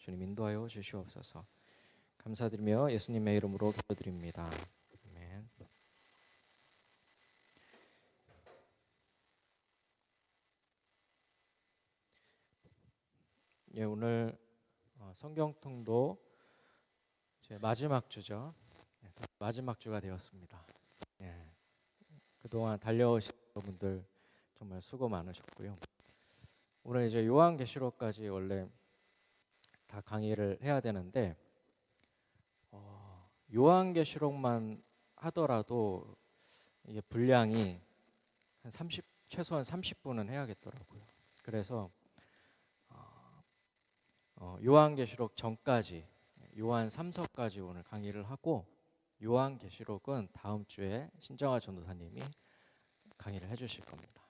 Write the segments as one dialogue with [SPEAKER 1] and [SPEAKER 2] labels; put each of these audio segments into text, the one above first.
[SPEAKER 1] 주님 인도하여 주시옵소서. 감사드리며 예수님의 이름으로 기도드립니다. 아멘. 예, 오늘 성경통도 이제 마지막 주죠. 마지막 주가 되었습니다. 예, 그동안 달려오신 여러분들 정말 수고 많으셨고요. 오늘 이제 요한계시록까지 원래 다 강의를 해야 되는데 요한계시록만 하더라도 이게 분량이 한 최소한 30분은 해야겠더라고요. 그래서 요한계시록 전까지 요한 3서까지 오늘 강의를 하고 요한계시록은 다음 주에 신정아 전도사님이 강의를 해주실 겁니다.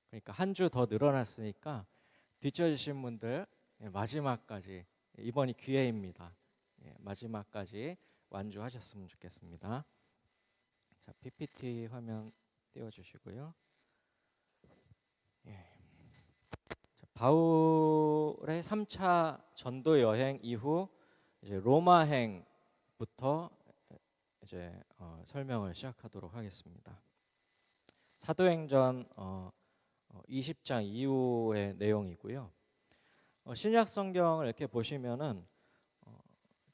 [SPEAKER 1] 그러니까 한 주 더 늘어났으니까 뒤처지신 분들 마지막까지 이번이 기회입니다. 마지막까지 완주하셨으면 좋겠습니다. 자, PPT 화면 띄워주시고요. 자, 바울의 3차 전도 여행 이후 이제 로마행부터 이제 설명을 시작하도록 하겠습니다. 사도행전 20장 이후의 내용이고요. 신약 성경을 이렇게 보시면은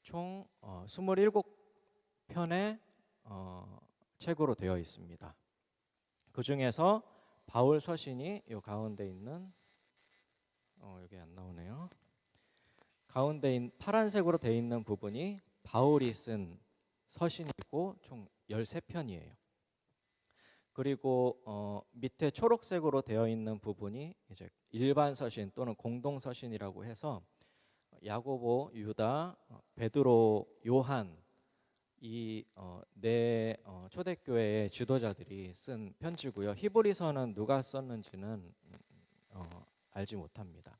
[SPEAKER 1] 총 27편의 책으로 되어 있습니다. 그 중에서 바울 서신이 이 가운데 있는 여기 안 나오네요. 가운데 파란색으로 되어 있는 부분이 바울이 쓴 서신이고 총 13편이에요. 그리고 밑에 초록색으로 되어 있는 부분이 이제 일반 서신 또는 공동 서신이라고 해서 야고보, 유다, 베드로, 요한 이 네 초대교회의 지도자들이 쓴 편지고요. 히브리서는 누가 썼는지는 알지 못합니다.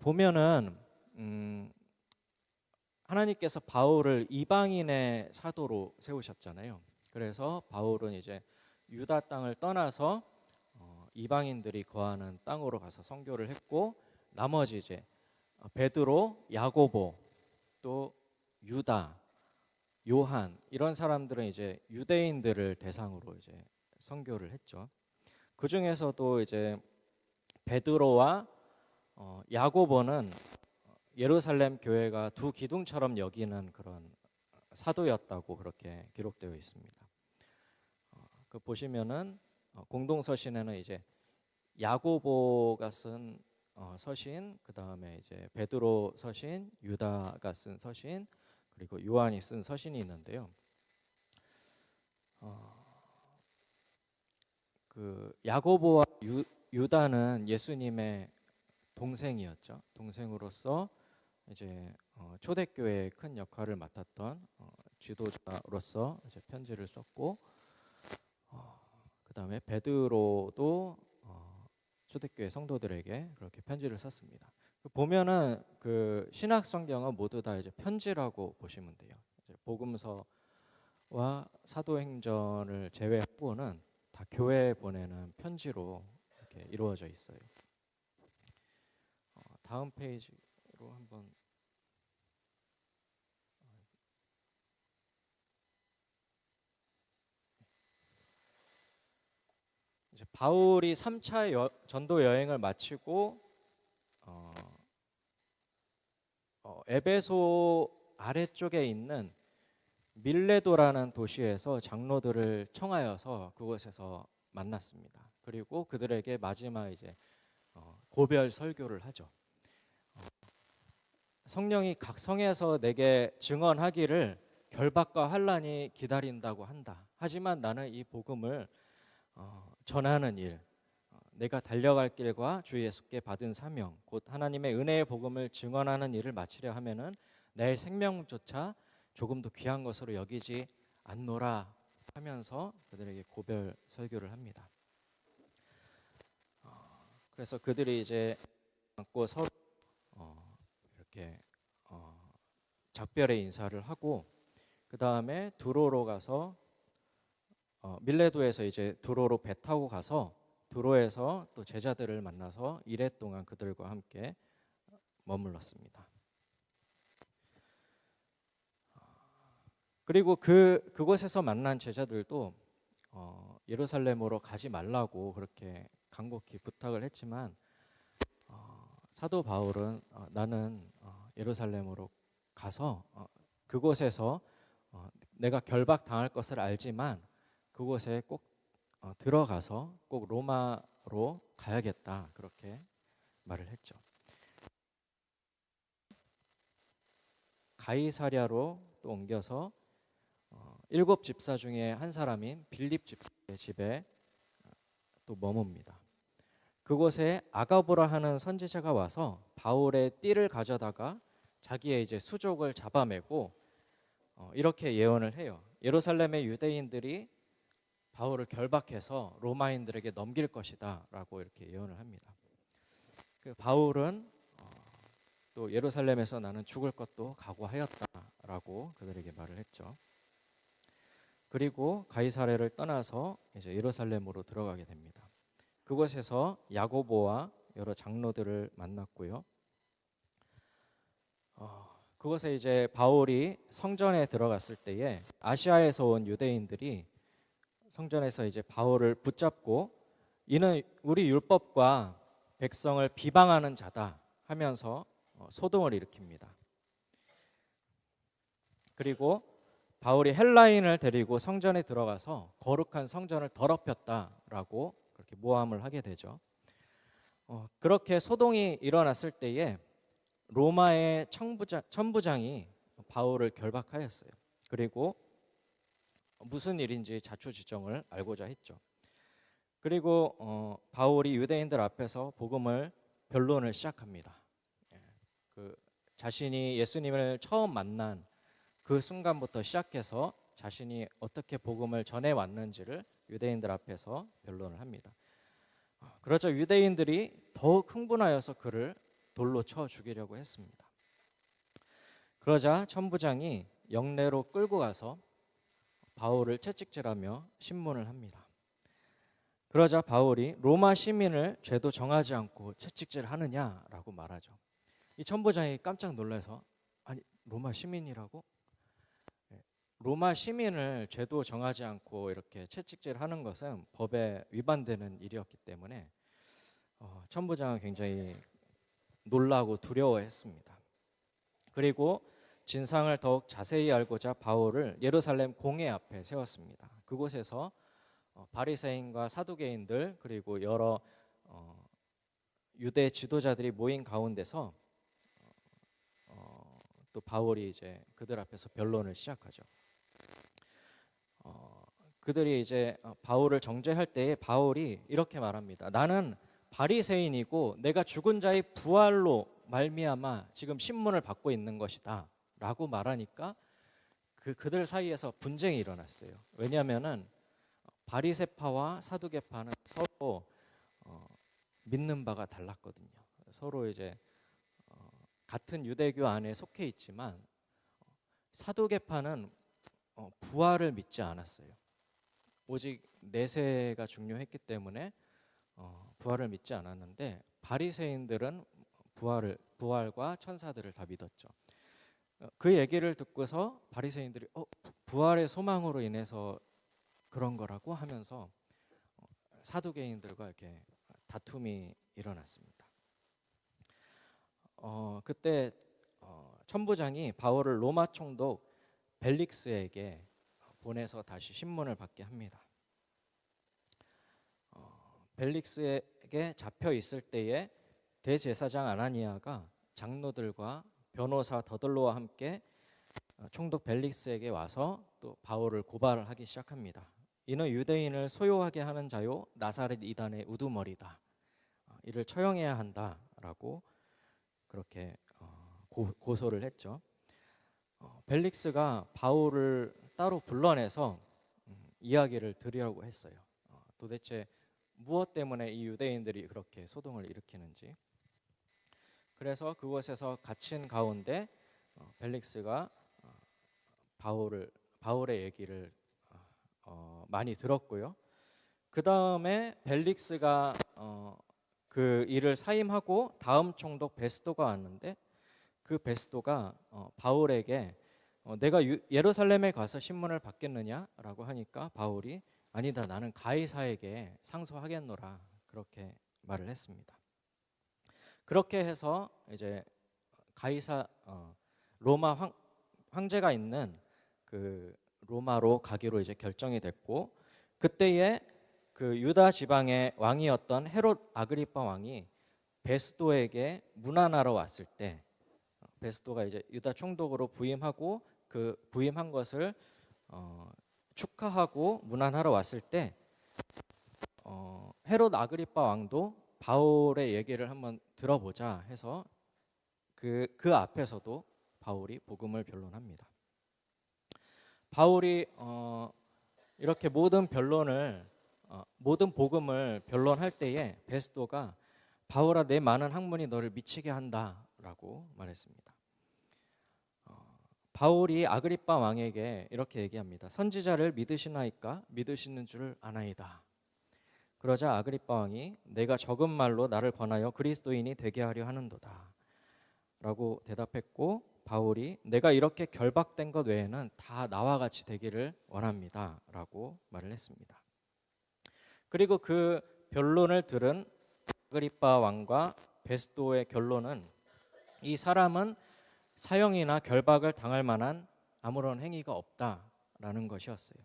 [SPEAKER 1] 보면은 하나님께서 바울을 이방인의 사도로 세우셨잖아요. 그래서 바울은 이제 유다 땅을 떠나서 이방인들이 거하는 땅으로 가서 선교를 했고, 나머지 이제 베드로, 야고보, 또 유다, 요한 이런 사람들은 이제 유대인들을 대상으로 이제 선교를 했죠. 그 중에서도 이제 베드로와 야고보는 예루살렘 교회가 두 기둥처럼 여기는 그런 사도였다고 그렇게 기록되어 있습니다. 그 보시면은 공동 서신에는 이제 야고보가 쓴 서신, 그 다음에 이제 베드로 서신, 유다가 쓴 서신, 그리고 요한이 쓴 서신이 있는데요. 그 야고보와 유다는 예수님의 동생이었죠. 동생으로 이제 초대교회의 큰 역할을 맡았던 지도자로서 이제 편지를 썼고, 그 다음에 베드로도 초대교회 성도들에게 그렇게 편지를 썼습니다. 보면은 그 신약 성경은 모두 다 이제 편지라고 보시면 돼요. 이제 복음서와 사도행전을 제외하고는 다 교회에 보내는 편지로 이렇게 이루어져 있어요. 다음 페이지로 한번. 이제 바울이 3차 전도 여행을 마치고 에베소 아래쪽에 있는 밀레도라는 도시에서 장로들을 청하여서 그곳에서 만났습니다. 그리고 그들에게 마지막 이제 고별 설교를 하죠. 성령이 각 성에서 내게 증언하기를 결박과 환난이 기다린다고 한다. 하지만 나는 이 복음을 전하는 일, 내가 달려갈 길과 주 예수께 받은 사명, 곧 하나님의 은혜의 복음을 증언하는 일을 마치려 하면은 내 생명조차 조금도 귀한 것으로 여기지 않노라 하면서 그들에게 고별 설교를 합니다. 그래서 그들이 이제 안고 서로 이렇게 작별의 인사를 하고, 그 다음에 두로로 가서 밀레도에서 이제 두로로 배 타고 가서 두로에서 또 제자들을 만나서 이래 동안 그들과 함께 머물렀습니다. 그리고 그곳에서 만난 제자들도 예루살렘으로 가지 말라고 그렇게 간곡히 부탁을 했지만 사도 바울은 나는 예루살렘으로 가서 그곳에서 내가 결박당할 것을 알지만 그곳에 꼭 들어가서 꼭 로마로 가야겠다 그렇게 말을 했죠. 가이사랴로 또 옮겨서 7 집사 중에 한 사람인 빌립 집사의 집에 또 머뭅니다. 그곳에 아가보라 하는 선지자가 와서 바울의 띠를 가져다가 자기의 이제 수족을 잡아매고 이렇게 예언을 해요. 예루살렘의 유대인들이 바울을 결박해서 로마인들에게 넘길 것이다라고 이렇게 예언을 합니다. 그 바울은 또 예루살렘에서 나는 죽을 것도 각오하였다라고 그들에게 말을 했죠. 그리고 가이사랴를 떠나서 이제 예루살렘으로 들어가게 됩니다. 그곳에서 야고보와 여러 장로들을 만났고요. 그곳에 이제 바울이 성전에 들어갔을 때에 아시아에서 온 유대인들이 성전에서 이제 바울을 붙잡고 이는 우리 율법과 백성을 비방하는 자다 하면서 소동을 일으킵니다. 그리고 바울이 헬라인을 데리고 성전에 들어가서 거룩한 성전을 더럽혔다라고 그렇게 모함을 하게 되죠. 그렇게 소동이 일어났을 때에 로마의 천부장이 바울을 결박하였어요. 그리고 무슨 일인지 자초지종을 알고자 했죠. 그리고 바울이 유대인들 앞에서 복음을 변론을 시작합니다. 그 자신이 예수님을 처음 만난 그 순간부터 시작해서 자신이 어떻게 복음을 전해 왔는지를 유대인들 앞에서 변론을 합니다. 그러자 유대인들이 더욱 흥분하여서 그를 돌로 쳐 죽이려고 했습니다. 그러자 천부장이 영내로 끌고 가서 바울을 채찍질하며 신문을 합니다. 그러자 바울이 로마 시민을 죄도 정하지 않고 채찍질하느냐라고 말하죠. 이 천부장이 깜짝 놀라서 아니 로마 시민이라고? 로마 시민을 죄도 정하지 않고 이렇게 채찍질하는 것은 법에 위반되는 일이었기 때문에 천부장은 굉장히 놀라고 두려워했습니다. 그리고 진상을 더욱 자세히 알고자 바울을 예루살렘 공회 앞에 세웠습니다. 그곳에서 바리새인과 사두개인들 그리고 여러 유대 지도자들이 모인 가운데서 또 바울이 이제 그들 앞에서 변론을 시작하죠. 그들이 이제 바울을 정죄할 때에 바울이 이렇게 말합니다. 나는 바리새인이고 내가 죽은 자의 부활로 말미암아 지금 신문을 받고 있는 것이다 라고 말하니까 그들 사이에서 분쟁이 일어났어요. 왜냐하면은 바리새파와 사두개파는 서로 믿는 바가 달랐거든요. 서로 이제 같은 유대교 안에 속해 있지만 사두개파는 부활을 믿지 않았어요. 오직 내세가 중요했기 때문에 부활을 믿지 않았는데 바리새인들은 부활과 천사들을 다 믿었죠. 그 얘기를 듣고서 바리새인들이 부활의 소망으로 인해서 그런 거라고 하면서 사두개인들과 이렇게 다툼이 일어났습니다. 그때 천부장이 바울을 로마 총독 벨릭스에게 보내서 다시 신문을 받게 합니다. 벨릭스에게 잡혀 있을 때에 대제사장 아나니아가 장로들과 변호사 더들로와 함께 총독 벨릭스에게 와서 또 바울을 고발을 하기 시작합니다. 이는 유대인을 소요하게 하는 자요 나사렛 이단의 우두머리다. 이를 처형해야 한다라고 그렇게 고소를 했죠. 벨릭스가 바울을 따로 불러내서 이야기를 드리려고 했어요. 도대체 무엇 때문에 이 유대인들이 그렇게 소동을 일으키는지. 그래서 그곳에서 갇힌 가운데 벨릭스가 바울의 얘기를 많이 들었고요. 그 다음에 벨릭스가 그 일을 사임하고 다음 총독 베스도가 왔는데 그 베스도가 바울에게 내가 예루살렘에 가서 신문을 받겠느냐라고 하니까 바울이 아니다, 나는 가이사에게 상소하겠노라, 그렇게 말을 했습니다. 그렇게 해서 이제 가이사 로마 황제가 있는 그 로마로 가기로 이제 결정이 됐고, 그때에 그 유다 지방의 왕이었던 헤롯 아그리파 왕이 베스도에게 문안하러 왔을 때, 베스도가 이제 유다 총독으로 부임하고 그 부임한 것을 축하하고 문안하러 왔을 때 헤롯 아그리파 왕도 바울의 얘기를 한번 들어보자 해서 그 앞에서도 바울이 복음을 변론합니다. 바울이 이렇게 모든 복음을 변론할 때에 베스도가 바울아, 내 많은 학문이 너를 미치게 한다라고 말했습니다. 바울이 아그리파 왕에게 이렇게 얘기합니다. 선지자를 믿으시나이까? 믿으시는 줄 아나이다. 그러자 아그리파 왕이 내가 적은 말로 나를 권하여 그리스도인이 되게 하려 하는도다 라고 대답했고, 바울이 내가 이렇게 결박된 것 외에는 다 나와 같이 되기를 원합니다 라고 말을 했습니다. 그리고 그 변론을 들은 아그리파 왕과 베스도의 결론은 이 사람은 사형이나 결박을 당할 만한 아무런 행위가 없다라는 것이었어요.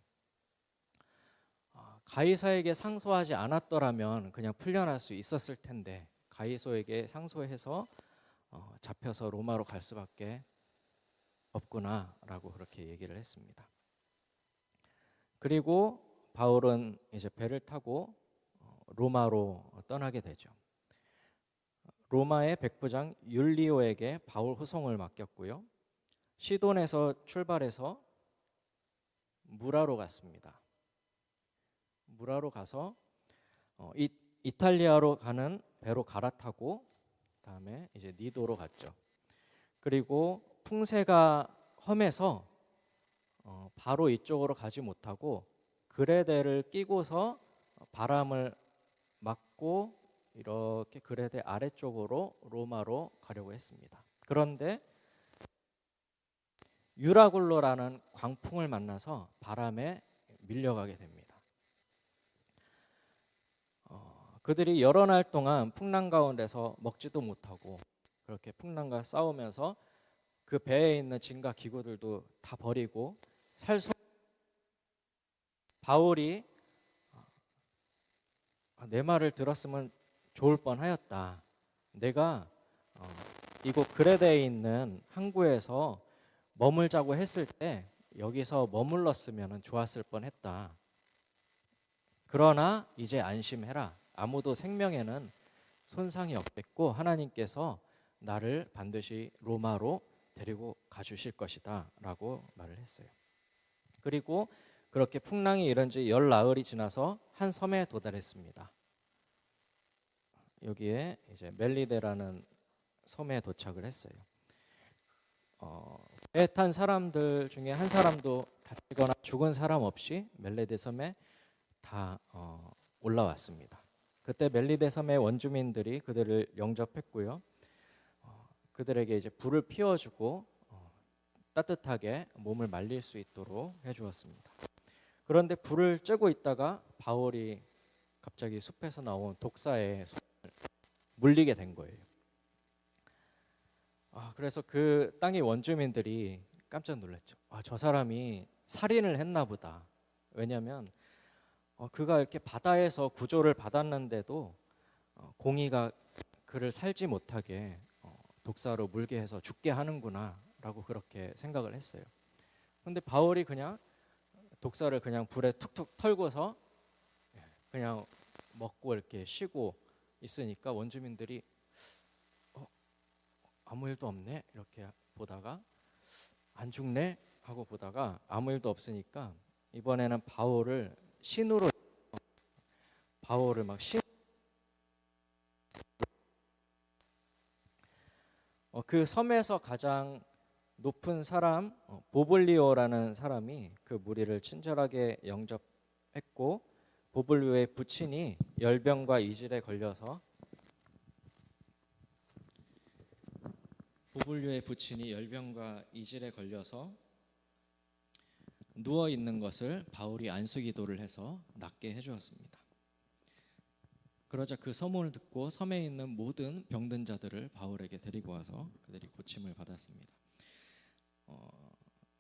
[SPEAKER 1] 가이사에게 상소하지 않았더라면 그냥 풀려날 수 있었을 텐데 가이소에게 상소해서 잡혀서 로마로 갈 수밖에 없구나라고 그렇게 얘기를 했습니다. 그리고 바울은 이제 배를 타고 로마로 떠나게 되죠. 로마의 백부장 율리오에게 바울 후송을 맡겼고요. 시돈에서 출발해서 무라로 갔습니다. 무라로 가서 이탈리아로 가는 배로 갈아타고 그다음에 이제 니도로 갔죠. 그리고 풍세가 험해서 바로 이쪽으로 가지 못하고 그레데를 끼고서 바람을 맞고 이렇게 그레데 아래쪽으로 로마로 가려고 했습니다. 그런데 유라굴로라는 광풍을 만나서 바람에 밀려가게 됩니다. 그들이 여러 날 동안 풍랑 가운데서 먹지도 못하고 그렇게 풍랑과 싸우면서 그 배에 있는 짐과 기구들도 다 버리고 바울이 내 말을 들었으면 좋을 뻔하였다. 내가 이곳 그레데에 있는 항구에서 머물자고 했을 때 여기서 머물렀으면 좋았을 뻔했다. 그러나 이제 안심해라. 아무도 생명에는 손상이 없겠고 하나님께서 나를 반드시 로마로 데리고 가주실 것이다 라고 말을 했어요. 그리고 그렇게 풍랑이 일은 지 열나흘이 지나서 한 섬에 도달했습니다. 여기에 이제 멜리데라는 섬에 도착을 했어요. 배 탄 사람들 중에 한 사람도 다치거나 죽은 사람 없이 멜리데 섬에 다 올라왔습니다. 그때 멜리데 섬의 원주민들이 그들을 영접했고요. 그들에게 이제 불을 피워주고 따뜻하게 몸을 말릴 수 있도록 해주었습니다. 그런데 불을 쬐고 있다가 바울이 갑자기 숲에서 나온 독사에 물리게 된 거예요. 그래서 그 땅의 원주민들이 깜짝 놀랐죠. 저 사람이 살인을 했나 보다. 왜냐하면 그가 이렇게 바다에서 구조를 받았는데도 공의가 그를 살지 못하게 독사로 물게 해서 죽게 하는구나 라고 그렇게 생각을 했어요. 그런데 바울이 그냥 독사를 그냥 불에 툭툭 털고서 그냥 먹고 이렇게 쉬고 있으니까 원주민들이 아무 일도 없네 이렇게 보다가 안 죽네 하고 보다가 아무 일도 없으니까 이번에는 바울을 막 그 섬에서 가장 높은 사람 보블리오라는 사람이 그 무리를 친절하게 영접했고 보블리오의 부친이 열병과 이질에 걸려서 누워 있는 것을 바울이 안수기도를 해서 낫게 해주었습니다. 그러자 그 소문을 듣고 섬에 있는 모든 병든 자들을 바울에게 데리고 와서 그들이 고침을 받았습니다.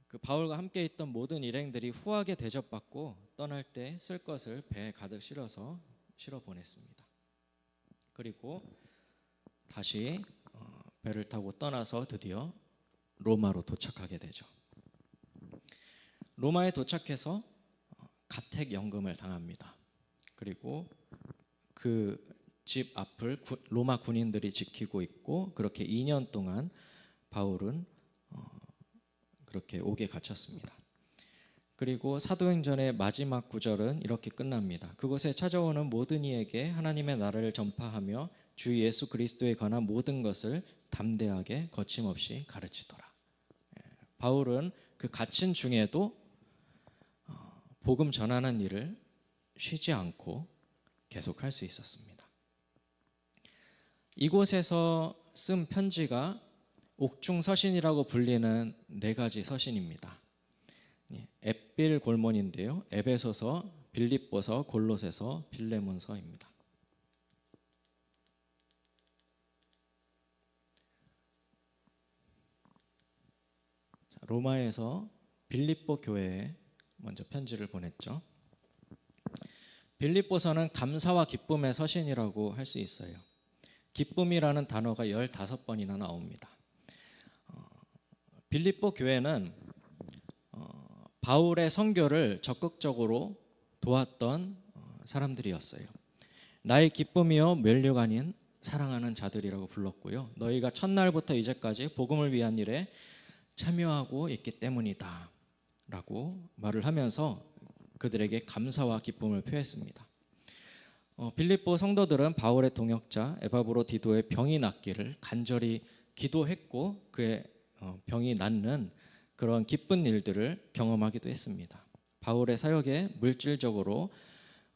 [SPEAKER 1] 그 바울과 함께 있던 모든 일행들이 후하게 대접받고 떠날 때 쓸 것을 배에 가득 실어 보냈습니다. 그리고 다시 배를 타고 떠나서 드디어 로마로 도착하게 되죠. 로마에 도착해서 가택연금을 당합니다. 그리고 그 집 앞을 로마 군인들이 지키고 있고, 그렇게 2년 동안 바울은 그렇게 옥에 갇혔습니다. 그리고 사도행전의 마지막 구절은 이렇게 끝납니다. 그곳에 찾아오는 모든 이에게 하나님의 나라를 전파하며 주 예수 그리스도에 관한 모든 것을 담대하게 거침없이 가르치더라. 바울은 그 갇힌 중에도 복음 전하는 일을 쉬지 않고 계속할 수 있었습니다. 이곳에서 쓴 편지가 옥중 서신이라고 불리는 4가지 서신입니다. 앱빌 골몬인데요. 에베소서, 빌립보서, 골로새서, 빌레몬서입니다. 로마에서 빌립보 교회에 먼저 편지를 보냈죠. 빌립보서는 감사와 기쁨의 서신이라고 할 수 있어요. 기쁨이라는 단어가 15번이나 나옵니다. 빌립보 교회는 바울의 선교를 적극적으로 도왔던 사람들이었어요. 나의 기쁨이요 면류가 아닌 사랑하는 자들이라고 불렀고요. 너희가 첫날부터 이제까지 복음을 위한 일에 참여하고 있기 때문이다 라고 말을 하면서 그들에게 감사와 기쁨을 표했습니다. 빌립보 성도들은 바울의 동역자 에바브로디도의 병이 낫기를 간절히 기도했고, 그의 병이 낫는 그런 기쁜 일들을 경험하기도 했습니다. 바울의 사역에 물질적으로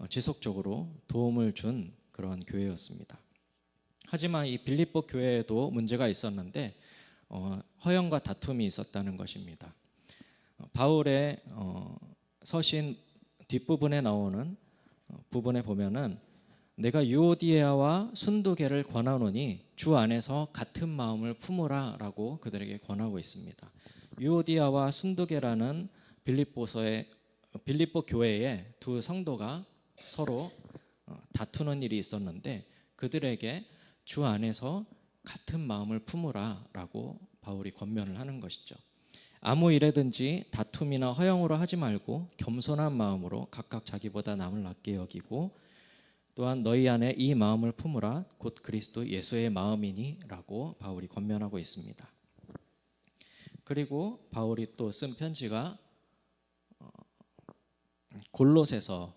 [SPEAKER 1] 지속적으로 도움을 준 그런 교회였습니다. 하지만 이 빌립보 교회에도 문제가 있었는데 허영과 다툼이 있었다는 것입니다. 바울의 서신 뒷부분에 나오는 부분에 보면은 내가 유오디아와 순두계를 권하노니 주 안에서 같은 마음을 품으라 라고 그들에게 권하고 있습니다. 유오디아와 순두계라는 빌립보 교회의 두 성도가 서로 다투는 일이 있었는데 그들에게 주 안에서 같은 마음을 품으라 라고 바울이 권면을 하는 것이죠. 아무 일에든지 다툼이나 허영으로 하지 말고 겸손한 마음으로 각각 자기보다 남을 낫게 여기고, 또한 너희 안에 이 마음을 품으라 곧 그리스도 예수의 마음이니 라고 바울이 권면하고 있습니다. 그리고 바울이 또 쓴 편지가 골로새서와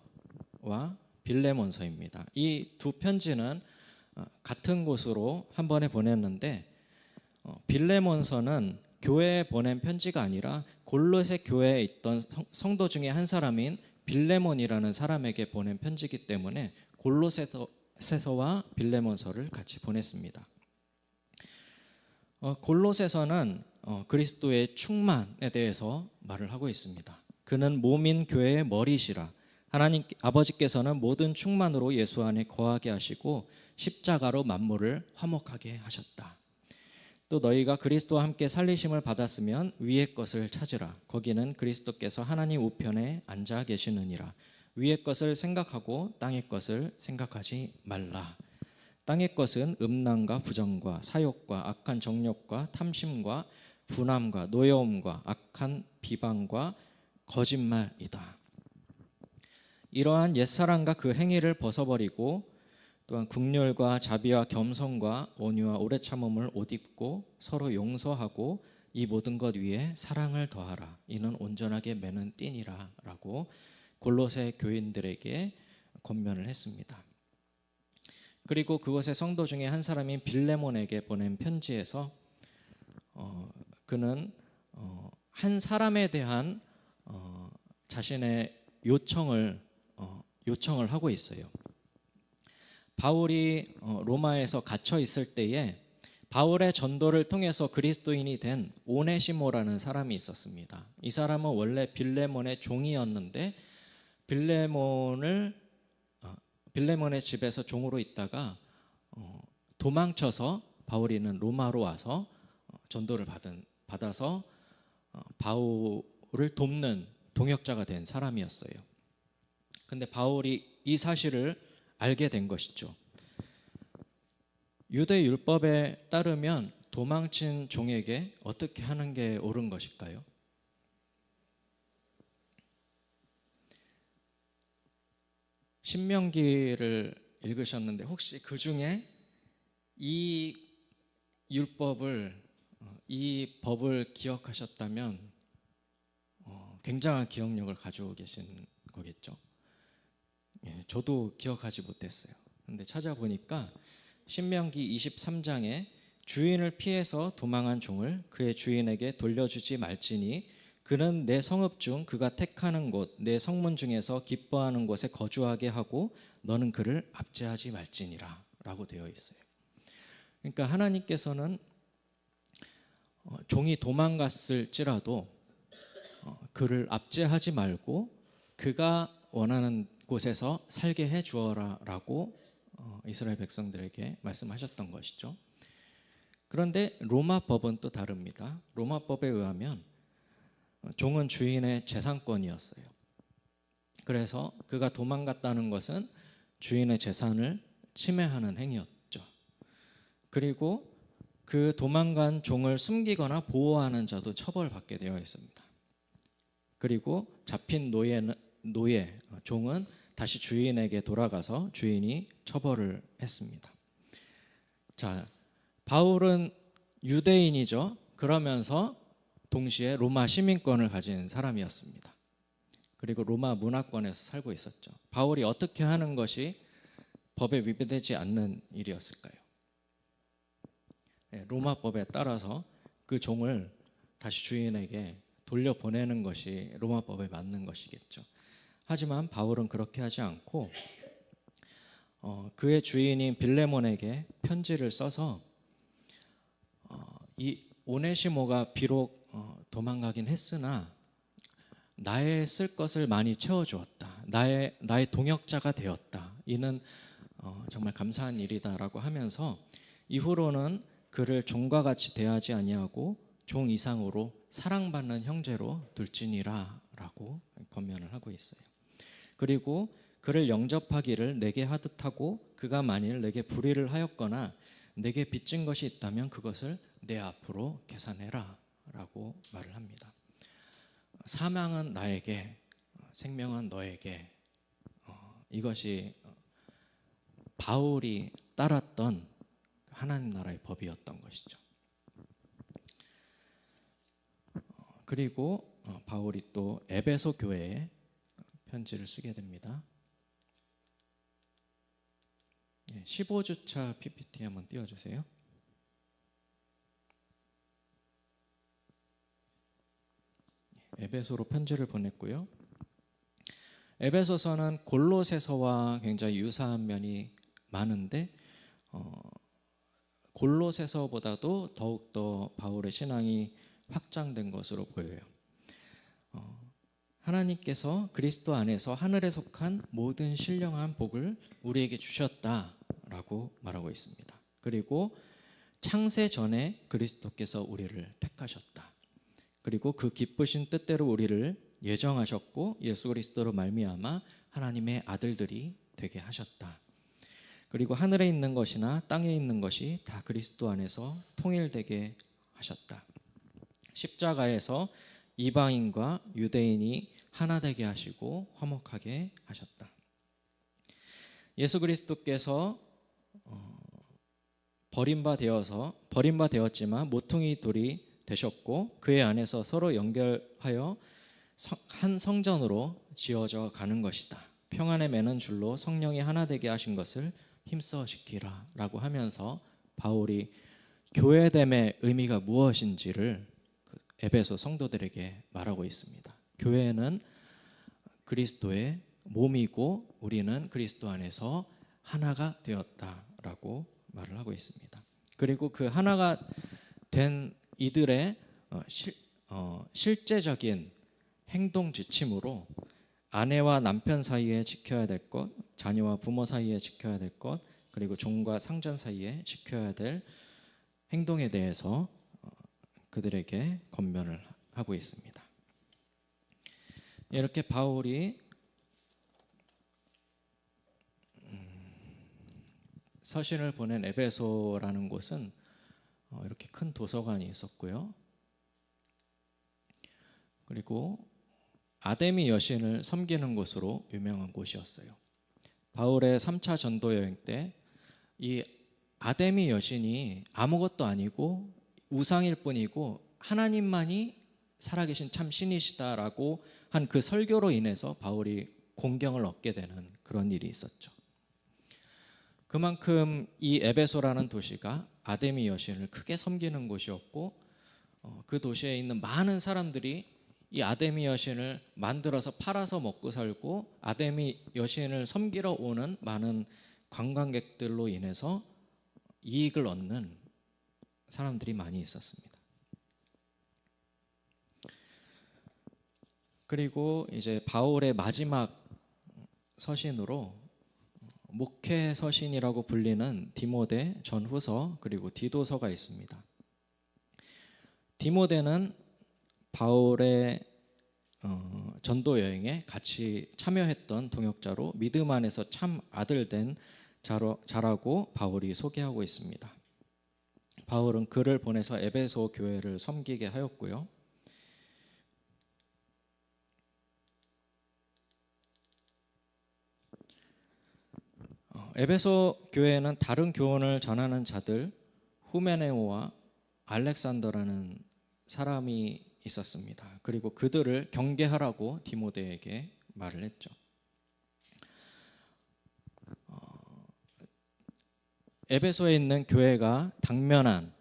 [SPEAKER 1] 빌레몬서입니다. 이 두 편지는 같은 곳으로 한 번에 보냈는데 빌레몬서는 교회에 보낸 편지가 아니라 골로새 교회에 있던 성도 중에 한 사람인 빌레몬이라는 사람에게 보낸 편지이기 때문에 골로새서와 빌레몬서를 같이 보냈습니다. 골로새서는 그리스도의 충만에 대해서 말을 하고 있습니다. 그는 몸인 교회의 머리시라. 하나님 아버지께서는 모든 충만으로 예수 안에 거하게 하시고 십자가로 만물을 화목하게 하셨다. 또 너희가 그리스도와 함께 살리심을 받았으면 위의 것을 찾으라. 거기는 그리스도께서 하나님 우편에 앉아 계시느니라. 위의 것을 생각하고 땅의 것을 생각하지 말라. 땅의 것은 음란과 부정과 사욕과 악한 정욕과 탐심과 분함과 노여움과 악한 비방과 거짓말이다. 이러한 옛사람과 그 행위를 벗어버리고 또한 긍휼과 자비와 겸손과 온유와 오래 참음을 옷 입고 서로 용서하고 이 모든 것 위에 사랑을 더하라. 이는 온전하게 매는 띠니라 라고 골로새 교인들에게 권면을 했습니다. 그리고 그곳의 성도 중에 한 사람인 빌레몬에게 보낸 편지에서 그는 한 사람에 대한 자신의 요청을 하고 있어요. 바울이 로마에서 갇혀 있을 때에 바울의 전도를 통해서 그리스도인이 된 오네시모라는 사람이 있었습니다. 이 사람은 원래 빌레몬의 종이었는데 빌레몬의 집에서 종으로 있다가 도망쳐서 바울이 있는 로마로 와서 전도를 받아서 바울을 돕는 동역자가 된 사람이었어요. 근데 바울이 이 사실을 알게 된 것이죠. 유대 율법에 따르면 도망친 종에게 어떻게 하는 게 옳은 것일까요? 신명기를 읽으셨는데 혹시 그 중에 이 법을 기억하셨다면 굉장한 기억력을 가지고 계신 거겠죠. 예, 저도 기억하지 못했어요. 근데 찾아보니까 신명기 23장에 주인을 피해서 도망한 종을 그의 주인에게 돌려주지 말지니 그는 내 성읍 중 그가 택하는 곳 내 성문 중에서 기뻐하는 곳에 거주하게 하고 너는 그를 압제하지 말지니라 라고 되어 있어요. 그러니까 하나님께서는 종이 도망갔을지라도 그를 압제하지 말고 그가 원하는 곳에서 살게 해 주어라 라고 이스라엘 백성들에게 말씀하셨던 것이죠. 그런데 로마 법은 또 다릅니다. 로마 법에 의하면 종은 주인의 재산권이었어요. 그래서 그가 도망갔다는 것은 주인의 재산을 침해하는 행위였죠. 그리고 그 도망간 종을 숨기거나 보호하는 자도 처벌받게 되어 있습니다. 그리고 잡힌 종은 다시 주인에게 돌아가서 주인이 처벌을 했습니다. 자, 바울은 유대인이죠. 그러면서 동시에 로마 시민권을 가진 사람이었습니다. 그리고 로마 문화권에서 살고 있었죠. 바울이 어떻게 하는 것이 법에 위배되지 않는 일이었을까요? 로마 법에 따라서 그 종을 다시 주인에게 돌려보내는 것이 로마 법에 맞는 것이겠죠. 하지만 바울은 그렇게 하지 않고 그의 주인인 빌레몬에게 편지를 써서 이 오네시모가 비록 도망가긴 했으나 나의 쓸 것을 많이 채워주었다. 나의 동역자가 되었다. 이는 정말 감사한 일이다라고 하면서 이후로는 그를 종과 같이 대하지 아니하고 종 이상으로 사랑받는 형제로 둘지니라라고 권면을 하고 있어요. 그리고 그를 영접하기를 내게 하듯 하고 그가 만일 내게 불의를 하였거나 내게 빚진 것이 있다면 그것을 내 앞으로 계산해라 라고 말을 합니다. 사망은 나에게 생명은 너에게 이것이 바울이 따랐던 하나님 나라의 법이었던 것이죠. 그리고 바울이 또 에베소 교회에 편지를 쓰게 됩니다. 15주차 PPT 한번 띄워주세요. 에베소로 편지를 보냈고요. 에베소서는 골로새서와 굉장히 유사한 면이 많은데 골로새서보다도 더욱더 바울의 신앙이 확장된 것으로 보여요. 하나님께서 그리스도 안에서 하늘에 속한 모든 신령한 복을 우리에게 주셨다라고 말하고 있습니다. 그리고 창세 전에 그리스도께서 우리를 택하셨다. 그리고 그 기쁘신 뜻대로 우리를 예정하셨고 예수 그리스도로 말미암아 하나님의 아들들이 되게 하셨다. 그리고 하늘에 있는 것이나 땅에 있는 것이 다 그리스도 안에서 통일되게 하셨다. 십자가에서 이방인과 유대인이 하나 되게 하시고 화목하게 하셨다. 예수 그리스도께서 버림받았지만 모퉁이 돌이 되셨고 그의 안에서 서로 연결하여 한 성전으로 지어져 가는 것이다. 평안에 매는 줄로 성령이 하나 되게 하신 것을 힘써 지키라 라고 하면서 바울이 교회됨의 의미가 무엇인지를 에베소 성도들에게 말하고 있습니다. 교회는 그리스도의 몸이고 우리는 그리스도 안에서 하나가 되었다라고 말을 하고 있습니다. 그리고 그 하나가 된 이들의 실제적인 행동 지침으로 아내와 남편 사이에 지켜야 될 것, 자녀와 부모 사이에 지켜야 될 것, 그리고 종과 상전 사이에 지켜야 될 행동에 대해서 그들에게 권면을 하고 있습니다. 이렇게 바울이 서신을 보낸 에베소라는 곳은 이렇게 큰 도서관이 있었고요. 그리고 아데미 여신을 섬기는 곳으로 유명한 곳이었어요. 바울의 3차 전도 여행 때 이 아데미 여신이 아무것도 아니고 우상일 뿐이고 하나님만이 살아계신 참 신이시다라고 한 그 설교로 인해서 바울이 공경을 얻게 되는 그런 일이 있었죠. 그만큼 이 에베소라는 도시가 아데미 여신을 크게 섬기는 곳이었고 그 도시에 있는 많은 사람들이 이 아데미 여신을 만들어서 팔아서 먹고 살고 아데미 여신을 섬기러 오는 많은 관광객들로 인해서 이익을 얻는 사람들이 많이 있었습니다. 그리고 이제 바울의 마지막 서신으로 목회 서신이라고 불리는 디모데 전후서 그리고 디도서가 있습니다. 디모데는 바울의 전도 여행에 같이 참여했던 동역자로 믿음 안에서 참 아들 된 자라고 바울이 소개하고 있습니다. 바울은 그를 보내서 에베소 교회를 섬기게 하였고요. 에베소 교회에는 다른 교훈을 전하는 자들 후메네오와 알렉산더라는 사람이 있었습니다. 그리고 그들을 경계하라고 디모데에게 말을 했죠. 에베소에 있는 교회가 당면한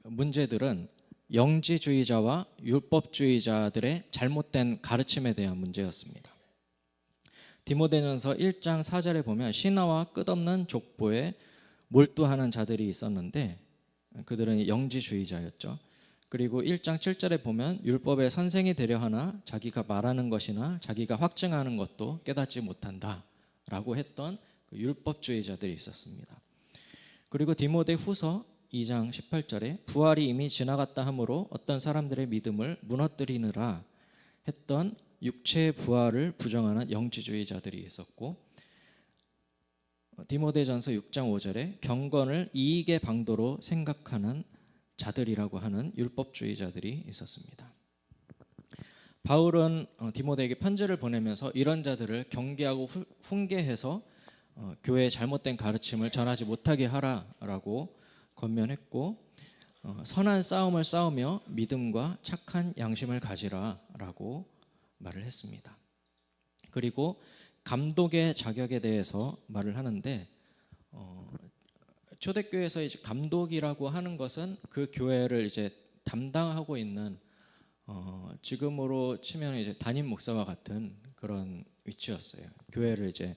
[SPEAKER 1] 문제들은 영지주의자와 율법주의자들의 잘못된 가르침에 대한 문제였습니다. 디모데전서 1장 4절에 보면 신화와 끝없는 족보에 몰두하는 자들이 있었는데 그들은 영지주의자였죠. 그리고 1장 7절에 보면 율법의 선생이 되려 하나 자기가 말하는 것이나 자기가 확증하는 것도 깨닫지 못한다라고 했던 그 율법주의자들이 있었습니다. 그리고 디모데 후서 2장 18절에 부활이 이미 지나갔다 하므로 어떤 사람들의 믿음을 무너뜨리느라 했던 육체의 부활을 부정하는 영지주의자들이 있었고 디모데전서 6장 5절에 경건을 이익의 방도로 생각하는 자들이라고 하는 율법주의자들이 있었습니다. 바울은 디모데에게 편지를 보내면서 이런 자들을 경계하고 훈계해서 교회의 잘못된 가르침을 전하지 못하게 하라라고 권면했고 선한 싸움을 싸우며 믿음과 착한 양심을 가지라라고 말을 했습니다. 그리고 감독의 자격에 대해서 말을 하는데 초대교회에서 이제 감독이라고 하는 것은 그 교회를 이제 담당하고 있는 지금으로 치면 이제 담임 목사와 같은 그런 위치였어요. 교회를 이제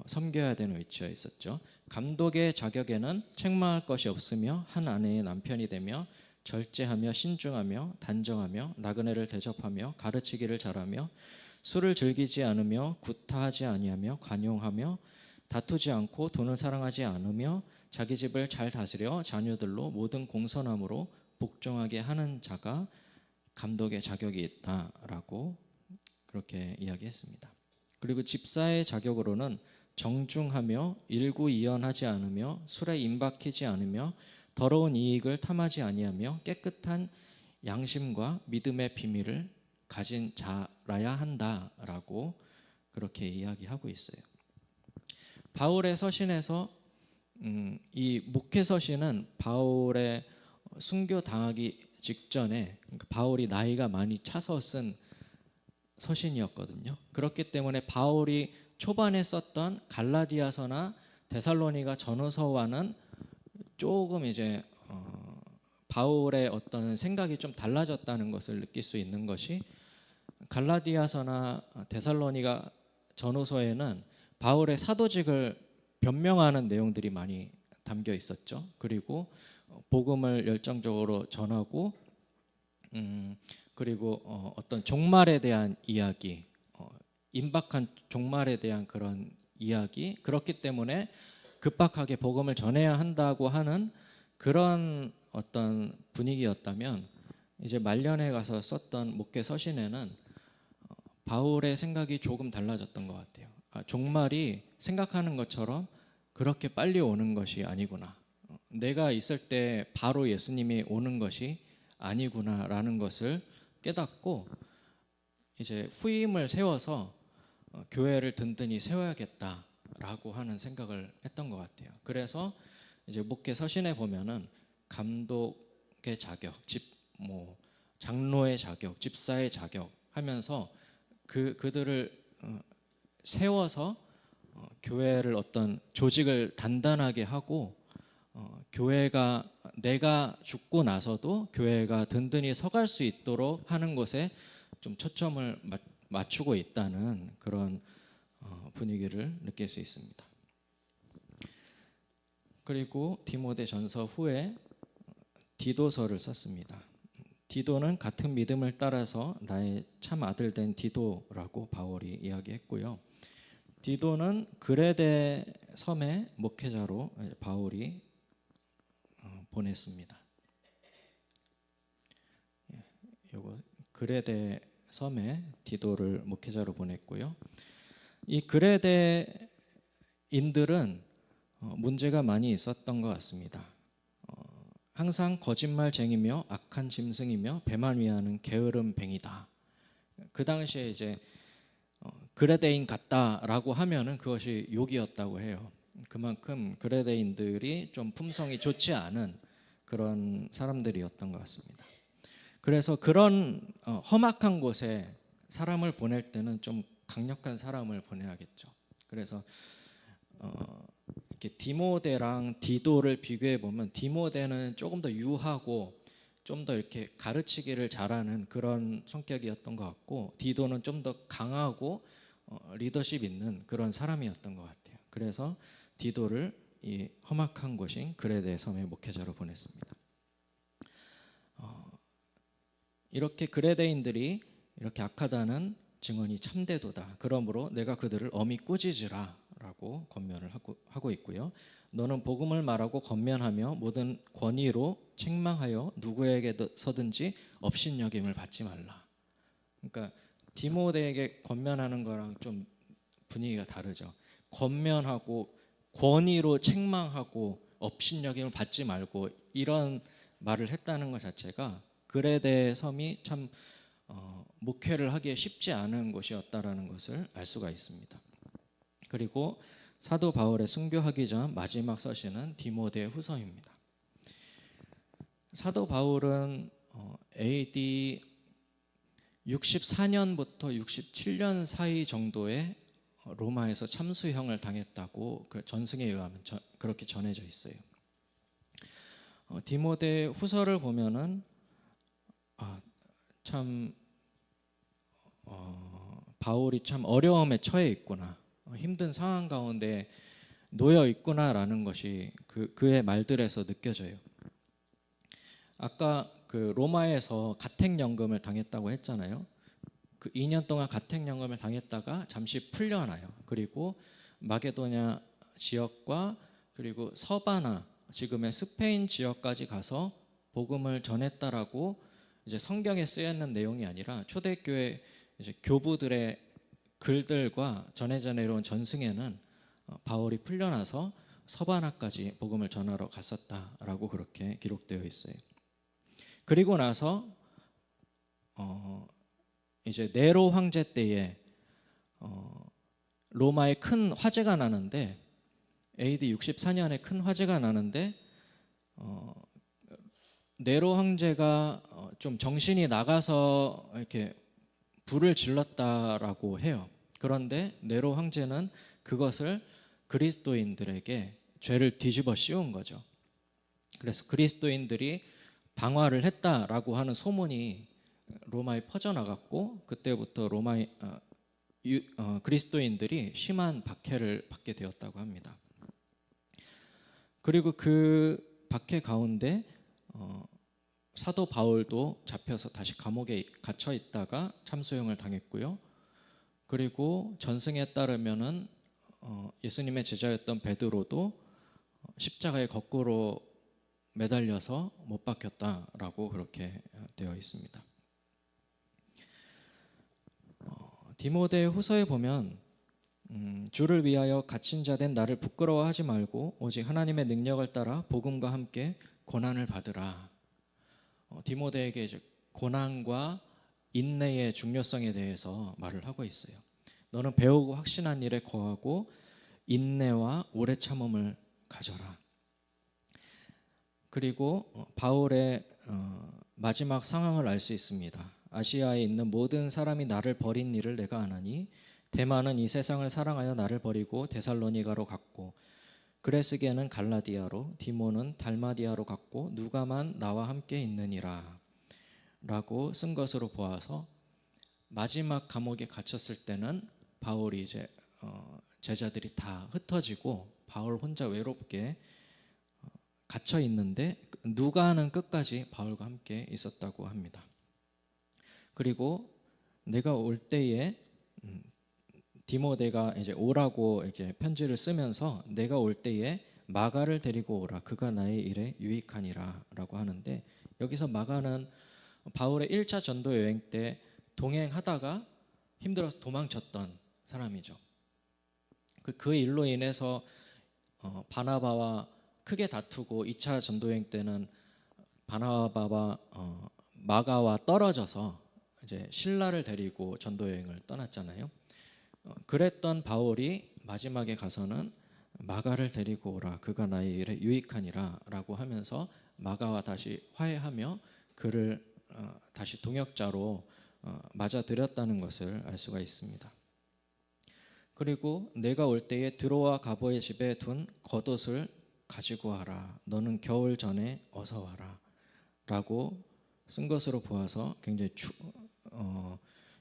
[SPEAKER 1] 섬겨야 되는 위치에 있었죠. 감독의 자격에는 책망할 것이 없으며 한 아내의 남편이 되며 절제하며 신중하며 단정하며 나그네를 대접하며 가르치기를 잘하며 술을 즐기지 않으며 구타하지 아니하며 관용하며 다투지 않고 돈을 사랑하지 않으며 자기 집을 잘 다스려 자녀들로 모든 공손함으로 복종하게 하는 자가 감독의 자격이 있다라고 그렇게 이야기했습니다. 그리고 집사의 자격으로는 정중하며 일구이연하지 않으며 술에 임박히지 않으며 더러운 이익을 탐하지 아니하며 깨끗한 양심과 믿음의 비밀을 가진 자라야 한다라고 그렇게 이야기하고 있어요. 바울의 서신에서 이 목회 서신은 바울의 순교 당하기 직전에 바울이 나이가 많이 차서 쓴 서신이었거든요. 그렇기 때문에 바울이 초반에 썼던 갈라디아서나 데살로니가 전후서와는 조금 이제 바울의 어떤 생각이 좀 달라졌다는 것을 느낄 수 있는 것이 갈라디아서나 데살로니가 전후서에는 바울의 사도직을 변명하는 내용들이 많이 담겨 있었죠. 그리고 복음을 열정적으로 전하고 그리고 어떤 종말에 대한 이야기, 임박한 종말에 대한 그런 이야기, 그렇기 때문에 급박하게 복음을 전해야 한다고 하는 그런 어떤 분위기였다면, 이제 말년에 가서 썼던 목회 서신에는 바울의 생각이 조금 달라졌던 것 같아요. 종말이 생각하는 것처럼 그렇게 빨리 오는 것이 아니구나. 내가 있을 때 바로 예수님이 오는 것이 아니구나라는 것을 깨닫고 이제 후임을 세워서 교회를 든든히 세워야겠다라고 하는 생각을 했던 것 같아요. 그래서 이제 목회 서신에 보면은 감독의 자격, 장로의 자격, 집사의 자격 하면서 그들을 세워서 교회를 어떤 조직을 단단하게 하고 교회가 내가 죽고 나서도 교회가 든든히 서갈 수 있도록 하는 것에 좀 초점을 맞추고 있다는 그런 분위기를 느낄 수 있습니다. 그리고 디모데전서 후에 디도서를 썼습니다. 디도는 같은 믿음을 따라서 나의 참 아들 된 디도라고 바울이 이야기했고요. 디도는 그레데 섬의 목회자로 바울이 보냈습니다. 요거 그레데 섬에 디도를 목회자로 보냈고요. 이 그레데인들은 문제가 많이 있었던 것 같습니다. 항상 거짓말쟁이며 악한 짐승이며 배만 위하는 게으름 뱅이다. 그 당시에 이제 그레데인 같다라고 하면은 그것이 욕이었다고 해요. 그만큼 그레데인들이 좀 품성이 좋지 않은 그런 사람들이었던 것 같습니다. 그래서 그런 험악한 곳에 사람을 보낼 때는 좀 강력한 사람을 보내야겠죠. 그래서 이렇게 디모데랑 디도를 비교해 보면 디모데는 조금 더 유하고 좀 더 이렇게 가르치기를 잘하는 그런 성격이었던 것 같고, 디도는 좀 더 강하고 리더십 있는 그런 사람이었던 것 같아요. 그래서 디도를 이 험악한 곳인 그레데 섬의 목회자로 보냈습니다. 이렇게 그레데인들이 이렇게 악하다는 증언이 참되도다. 그러므로 내가 그들을 엄히 꾸짖으라라고 권면을 하고 있고요. 너는 복음을 말하고 권면하며 모든 권위로 책망하여 누구에게서든지 업신여김을 받지 말라. 그러니까 디모데에게 권면하는 거랑 좀 분위기가 다르죠. 권면하고 권위로 책망하고 업신여김을 받지 말고 이런 말을 했다는 것 자체가 그레데 섬이 참 목회를 하기에 쉽지 않은 곳이었다라는 것을 알 수가 있습니다. 그리고 사도 바울의 순교하기 전 마지막 서신은 디모데 후서입니다. 사도 바울은 AD 64년부터 67년 사이 정도에 로마에서 참수형을 당했다고 그 전승에 의하면 그렇게 전해져 있어요. 디모데 후서를 보면은 참 바울이 참 어려움에 처해 있구나, 힘든 상황 가운데 놓여 있구나라는 것이 그의 말들에서 느껴져요. 아까 그 로마에서 가택연금을 당했다고 했잖아요. 그 2년 동안 가택연금을 당했다가 잠시 풀려나요. 그리고 마게도냐 지역과 그리고 서바나, 지금의 스페인 지역까지 가서 복음을 전했다라고 이제 성경에 쓰여 있는 내용이 아니라 초대교회 이제 교부들의 글들과 전해져 내려온 전승에는 바울이 풀려나서 서바나까지 복음을 전하러 갔었다라고 그렇게 기록되어 있어요. 그리고 나서 이제 네로 황제 때에 로마에 큰 화재가 나는데, AD 64년에 큰 화재가 나는데 네로 황제가 좀 정신이 나가서 이렇게 불을 질렀다라고 해요. 그런데 네로 황제는 그것을 그리스도인들에게 죄를 뒤집어 씌운 거죠. 그래서 그리스도인들이 방화를 했다라고 하는 소문이 로마에 퍼져나갔고, 그때부터 그리스도인들이 심한 박해를 받게 되었다고 합니다. 그리고 그 박해 가운데 사도 바울도 잡혀서 다시 감옥에 갇혀 있다가 참수형을 당했고요. 그리고 전승에 따르면은 예수님의 제자였던 베드로도 십자가에 거꾸로 매달려서 못 박혔다라고 그렇게 되어 있습니다. 디모데 후서에 보면 주를 위하여 갇힌 자 된 나를 부끄러워하지 말고 오직 하나님의 능력을 따라 복음과 함께 고난을 받으라. 디모데에게 이제 고난과 인내의 중요성에 대해서 말을 하고 있어요. 너는 배우고 확신한 일에 거하고 인내와 오래 참음을 가져라. 그리고 바울의 마지막 상황을 알 수 있습니다. 아시아에 있는 모든 사람이 나를 버린 일을 내가 아나니 대만은 이 세상을 사랑하여 나를 버리고 데살로니가로 갔고 그레스게는 갈라디아로 디모는 달마디아로 갔고 누가만 나와 함께 있느니라 라고 쓴 것으로 보아서 마지막 감옥에 갇혔을 때는 바울이 이제 제자들이 다 흩어지고 바울 혼자 외롭게 갇혀 있는데 누가는 끝까지 바울과 함께 있었다고 합니다. 그리고 내가 올 때에 디모데가 이제 오라고 이제 편지를 쓰면서 내가 올 때에 마가를 데리고 오라 그가 나의 일에 유익하니라라고 하는데 여기서 마가는 바울의 1차 전도 여행 때 동행하다가 힘들어서 도망쳤던 사람이죠. 그 일로 인해서 바나바와 크게 다투고 2차 전도 여행 때는 바나바와 마가와 떨어져서 이제 신라를 데리고 전도 여행을 떠났잖아요. 그랬던 바울이 마지막에 가서는 마가를 데리고 오라 그가 나의 일에 유익하니라라고 하면서 마가와 다시 화해하며 그를 다시 동역자로 맞아들였다는 것을 알 수가 있습니다. 그리고 내가 올 때에 드로아 가보의 집에 둔 겉옷을 가지고 와라 너는 겨울 전에 어서 와라 라고 쓴 것으로 보아서 굉장히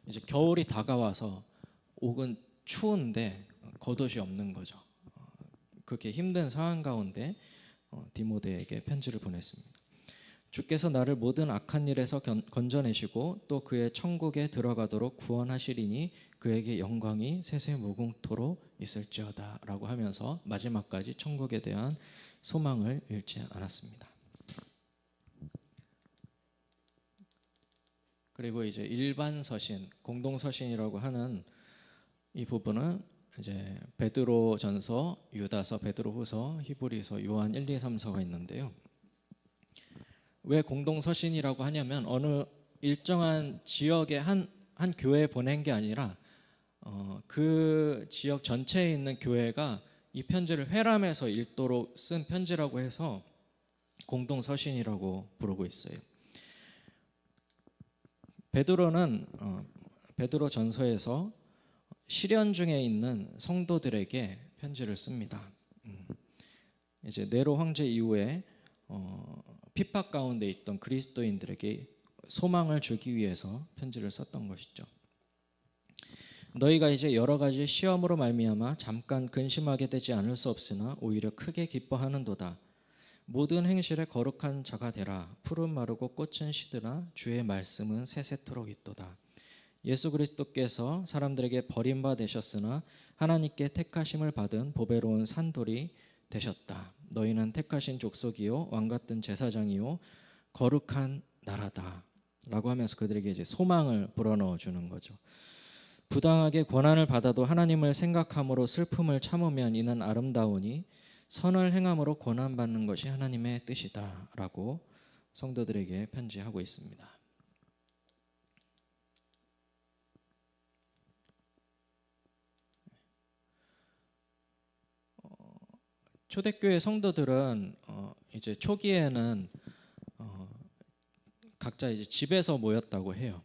[SPEAKER 1] 이제 겨울이 다가와서 옥은 추운데 겉옷이 없는 거죠. 그렇게 힘든 상황 가운데 디모데에게 편지를 보냈습니다. 주께서 나를 모든 악한 일에서 건져내시고 또 그의 천국에 들어가도록 구원하시리니 그에게 영광이 세세무궁토록 있을지어다 라고 하면서 마지막까지 천국에 대한 소망을 잃지 않았습니다. 그리고 이제 일반 서신, 공동 서신이라고 하는 이 부분은 이제 베드로전서, 유다서, 베드로후서, 히브리서, 요한 1, 2, 3서가 있는데요. 왜 공동 서신이라고 하냐면 어느 일정한 지역의 한 교회에 보낸 게 아니라 그 지역 전체에 있는 교회가 이 편지를 회람해서 읽도록 쓴 편지라고 해서 공동 서신이라고 부르고 있어요. 베드로는 베드로 전서에서 시련 중에 있는 성도들에게 편지를 씁니다. 이제 네로 황제 이후에 핍박 가운데 있던 그리스도인들에게 소망을 주기 위해서 편지를 썼던 것이죠. 너희가 이제 여러 가지 시험으로 말미암아 잠깐 근심하게 되지 않을 수 없으나 오히려 크게 기뻐하는도다. 모든 행실에 거룩한 자가 되라. 풀은 마르고 꽃은 시드나 주의 말씀은 세세토록 있도다. 예수 그리스도께서 사람들에게 버림바 되셨으나 하나님께 택하심을 받은 보배로운 산돌이 되셨다. 너희는 택하신 족속이요 왕같은 제사장이요 거룩한 나라다 라고 하면서 그들에게 이제 소망을 불어넣어 주는 거죠. 부당하게 고난을 받아도 하나님을 생각함으로 슬픔을 참으면 이는 아름다우니 선을 행함으로 고난받는 것이 하나님의 뜻이다 라고 성도들에게 편지하고 있습니다. 초대교회 성도들은 이제 초기에는 각자 이제 집에서 모였다고 해요.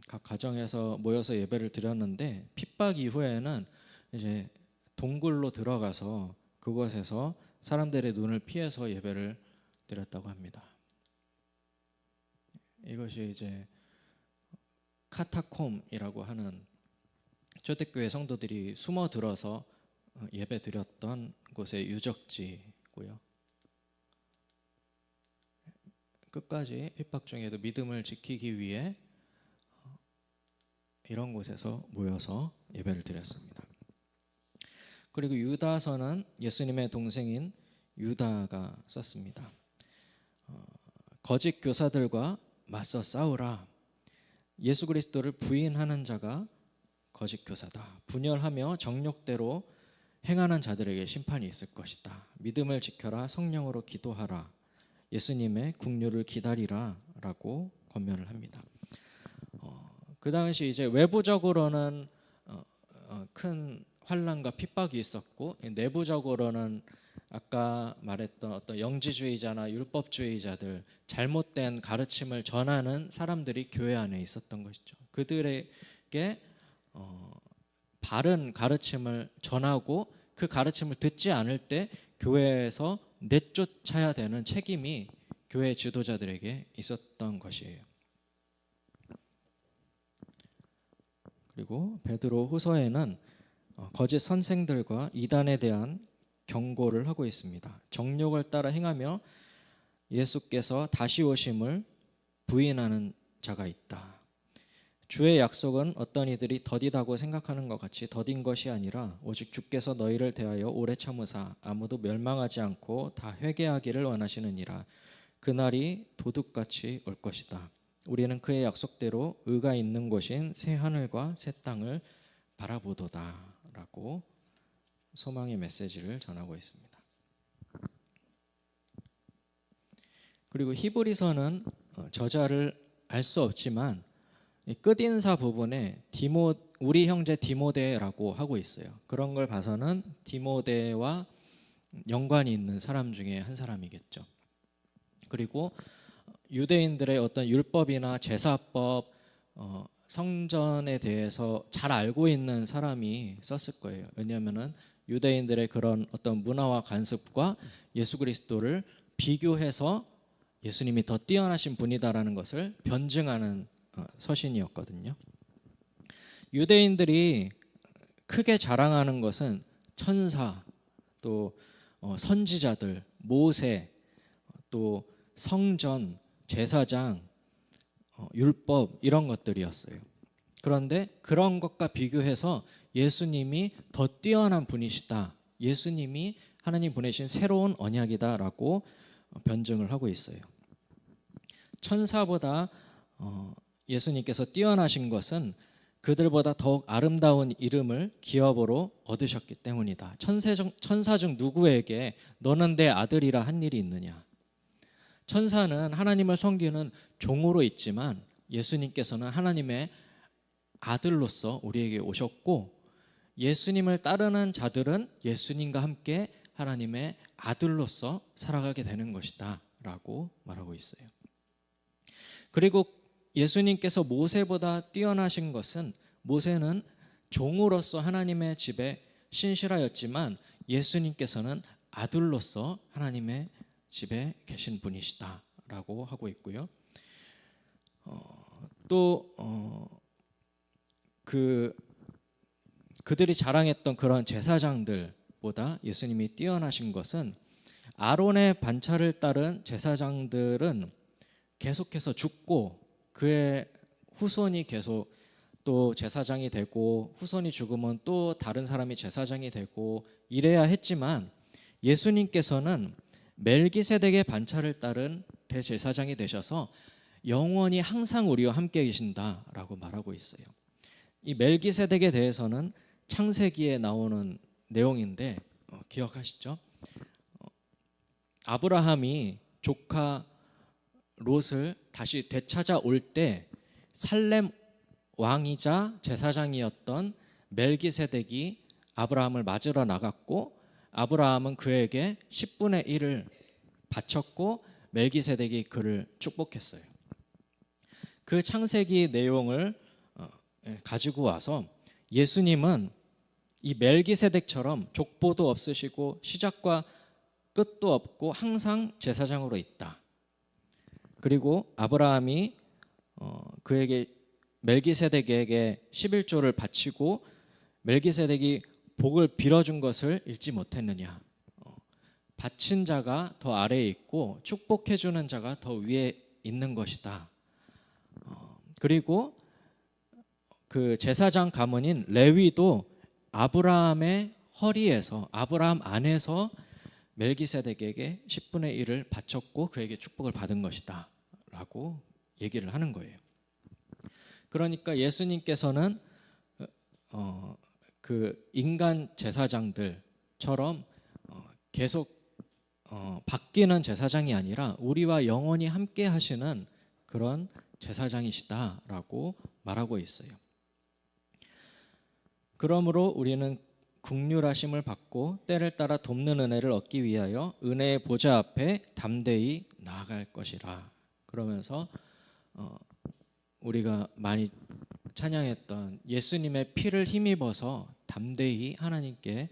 [SPEAKER 1] 각 가정에서 모여서 예배를 드렸는데 핍박 이후에는 이제 동굴로 들어가서 그곳에서 사람들의 눈을 피해서 예배를 드렸다고 합니다. 이것이 이제 카타콤이라고 하는 초대교회 성도들이 숨어 들어서 예배 드렸던 곳의 유적지고요. 끝까지 핍박 중에도 믿음을 지키기 위해 이런 곳에서 모여서 예배를 드렸습니다. 그리고 유다서는 예수님의 동생인 유다가 썼습니다. 거짓 교사들과 맞서 싸우라. 예수 그리스도를 부인하는 자가 거짓 교사다. 분열하며 정욕대로 행하는 자들에게 심판이 있을 것이다. 믿음을 지켜라. 성령으로 기도하라. 예수님의 국류를 기다리라 라고 권면을 합니다. 그 당시 이제 외부적으로는 큰 환난과 핍박이 있었고, 내부적으로는 아까 말했던 어떤 영지주의자나 율법주의자들, 잘못된 가르침을 전하는 사람들이 교회 안에 있었던 것이죠. 그들에게 바른 가르침을 전하고 그 가르침을 듣지 않을 때 교회에서 내쫓아야 되는 책임이 교회 지도자들에게 있었던 것이에요. 그리고 베드로 후서에는 거짓 선생들과 이단에 대한 경고를 하고 있습니다. 정욕을 따라 행하며 예수께서 다시 오심을 부인하는 자가 있다. 주의 약속은 어떤 이들이 더디다고 생각하는 것 같이 더딘 것이 아니라 오직 주께서 너희를 대하여 오래 참으사 아무도 멸망하지 않고 다 회개하기를 원하시느니라. 그날이 도둑같이 올 것이다. 우리는 그의 약속대로 의가 있는 곳인 새 하늘과 새 땅을 바라보도다 라고 소망의 메시지를 전하고 있습니다. 그리고 히브리서는 저자를 알 수 없지만 끝인사 부분에 우리 형제 디모데라고 하고 있어요. 그런 걸 봐서는 디모데와 연관이 있는 사람 중에 한 사람이겠죠. 그리고 유대인들의 어떤 율법이나 제사법, 성전에 대해서 잘 알고 있는 사람이 썼을 거예요. 왜냐하면은 유대인들의 그런 어떤 문화와 관습과 예수 그리스도를 비교해서 예수님이 더 뛰어나신 분이다라는 것을 변증하는 서신이었거든요. 유대인들이 크게 자랑하는 것은 천사, 또 선지자들, 모세, 또 성전, 제사장, 율법 이런 것들이었어요. 그런데 그런 것과 비교해서 예수님이 더 뛰어난 분이시다. 예수님이 하나님 보내신 새로운 언약이다라고 변증을 하고 있어요. 천사보다 예수님께서 뛰어나신 것은 그들보다 더욱 아름다운 이름을 기업으로 얻으셨기 때문이다. 천사 중 누구에게 너는 내 아들이라 한 일이 있느냐? 천사는 하나님을 섬기는 종으로 있지만 예수님께서는 하나님의 아들로서 우리에게 오셨고, 예수님을 따르는 자들은 예수님과 함께 하나님의 아들로서 살아가게 되는 것이다 라고 말하고 있어요. 그리고 예수님께서 모세보다 뛰어나신 것은, 모세는 종으로서 하나님의 집에 신실하였지만 예수님께서는 아들로서 하나님의 집에 계신 분이시다라고 하고 있고요. 그들이 자랑했던 그런 제사장들보다 예수님이 뛰어나신 것은, 아론의 반차를 따른 제사장들은 계속해서 죽고 그의 후손이 계속 또 제사장이 되고, 후손이 죽으면 또 다른 사람이 제사장이 되고 이래야 했지만, 예수님께서는 멜기세덱의 반차를 따른 대제사장이 되셔서 영원히 항상 우리와 함께 계신다라고 말하고 있어요. 이 멜기세덱에 대해서는 창세기에 나오는 내용인데 기억하시죠? 아브라함이 조카 롯을 다시 되찾아올 때 살렘 왕이자 제사장이었던 멜기세덱이 아브라함을 맞으러 나갔고, 아브라함은 그에게 10분의 1을 바쳤고 멜기세덱이 그를 축복했어요. 그 창세기 내용을 가지고 와서 예수님은 이 멜기세덱처럼 족보도 없으시고 시작과 끝도 없고 항상 제사장으로 있다. 그리고 아브라함이 그에게 멜기세덱에게 11조를 바치고 멜기세덱이 복을 빌어준 것을 잊지 못했느냐? 바친 자가 더 아래에 있고 축복해주는 자가 더 위에 있는 것이다. 그리고 그 제사장 가문인 레위도 아브라함의 허리에서, 아브라함 안에서 멜기세덱에게 10분의 1을 바쳤고 그에게 축복을 받은 것이다 라고 얘기를 하는 거예요. 그러니까 예수님께서는 그 인간 제사장들처럼 계속 바뀌는 제사장이 아니라 우리와 영원히 함께 하시는 그런 제사장이시다라고 말하고 있어요. 그러므로 우리는 긍휼하심을 받고 때를 따라 돕는 은혜를 얻기 위하여 은혜의 보좌 앞에 담대히 나아갈 것이라. 그러면서 우리가 많이 찬양했던 예수님의 피를 힘입어서 담대히 하나님께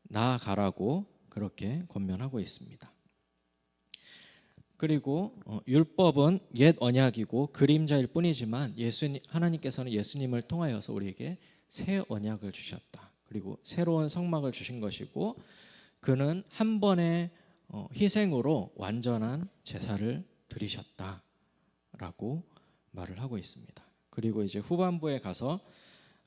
[SPEAKER 1] 나아가라고 그렇게 권면하고 있습니다. 그리고 율법은 옛 언약이고 그림자일 뿐이지만 하나님께서는 예수님을 통하여서 우리에게 새 언약을 주셨다. 그리고 새로운 성막을 주신 것이고 그는 한 번의 희생으로 완전한 제사를 드리셨다라고 말을 하고 있습니다. 그리고 이제 후반부에 가서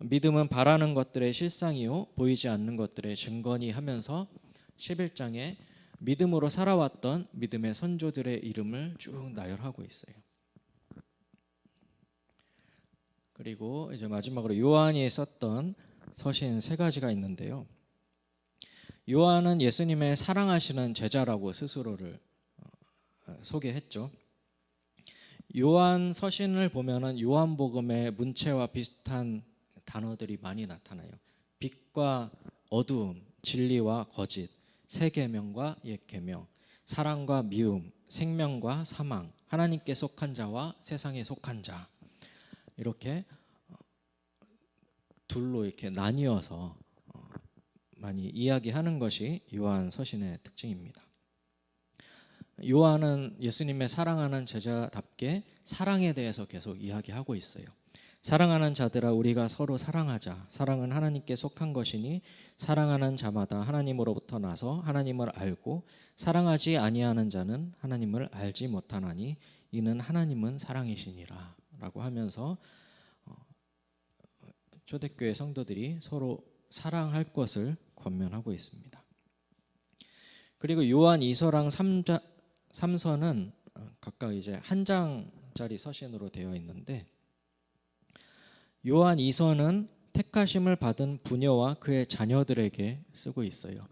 [SPEAKER 1] 믿음은 바라는 것들의 실상이요 보이지 않는 것들의 증거니 하면서 11장에 믿음으로 살아왔던 믿음의 선조들의 이름을 쭉 나열하고 있어요. 그리고 이제 마지막으로 요한이 썼던 서신 3가지가 있는데요. 요한은 예수님의 사랑하시는 제자라고 스스로를 소개했죠. 요한 서신을 보면은 요한복음의 문체와 비슷한 단어들이 많이 나타나요. 빛과 어두움, 진리와 거짓, 새 계명과 옛 계명, 사랑과 미움, 생명과 사망, 하나님께 속한 자와 세상에 속한 자, 이렇게 둘로 이렇게 나뉘어서 많이 이야기하는 것이 요한 서신의 특징입니다. 요한은 예수님의 사랑하는 제자답게 사랑에 대해서 계속 이야기하고 있어요. 사랑하는 자들아 우리가 서로 사랑하자. 사랑은 하나님께 속한 것이니 사랑하는 자마다 하나님으로부터 나서 하나님을 알고 사랑하지 아니하는 자는 하나님을 알지 못하나니 이는 하나님은 사랑이시니라 라고 하면서 초대교회 성도들이 서로 사랑할 것을 권면하고 있습니다. 그리고 요한 2서랑 3서는 각각 이제 한 장짜리 서신으로 되어 있는데 요한 2서는 택하심을 받은 부녀와 그의 자녀들에게 쓰고 있어요.